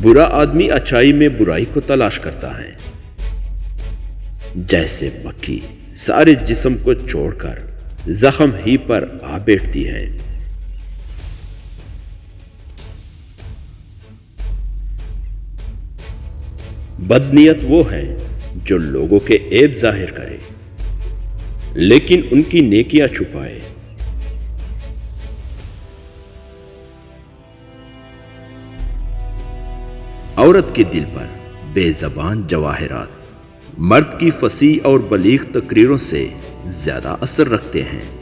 برا آدمی اچائی میں برائی کو تلاش کرتا ہے، جیسے مکھی سارے جسم کو چھوڑ کر زخم ہی پر آ بیٹھتی ہے۔ بدنیت وہ ہے جو لوگوں کے عیب ظاہر کرے لیکن ان کی نیکیاں چھپائے۔ عورت کے دل پر بے زبان جواہرات مرد کی فصیح اور بلیغ تقریروں سے زیادہ اثر رکھتے ہیں۔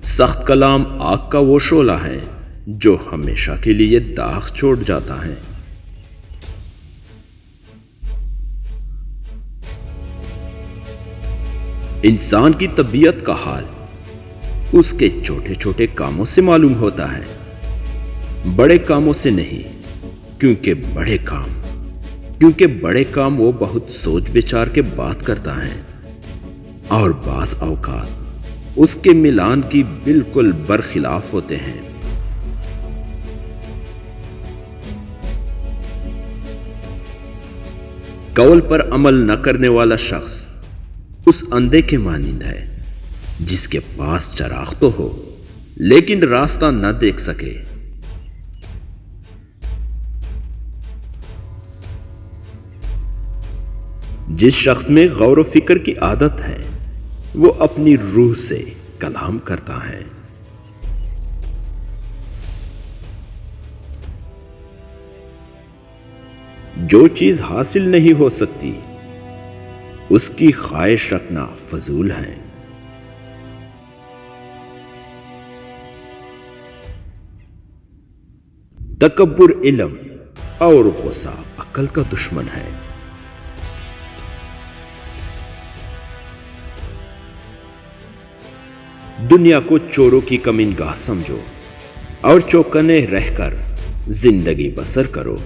سخت کلام آگ کا وہ شعلہ ہے جو ہمیشہ کے لیے داغ چھوڑ جاتا ہے۔ انسان کی طبیعت کا حال اس کے چھوٹے چھوٹے کاموں سے معلوم ہوتا ہے، بڑے کاموں سے نہیں، کیونکہ بڑے کام وہ بہت سوچ بچار کے بات کرتا ہے اور بعض اوقات اس کے ملان کی بالکل برخلاف ہوتے ہیں۔ قول پر عمل نہ کرنے والا شخص اس اندھے کے مانند ہے جس کے پاس چراغ تو ہو لیکن راستہ نہ دیکھ سکے۔ جس شخص میں غور و فکر کی عادت ہے وہ اپنی روح سے کلام کرتا ہے۔ جو چیز حاصل نہیں ہو سکتی اس کی خواہش رکھنا فضول ہے۔ تکبر علم اور غصہ عقل کا دشمن ہے۔ دنیا کو چوروں کی کمین گاہ سمجھو اور چوکنے رہ کر زندگی بسر کرو۔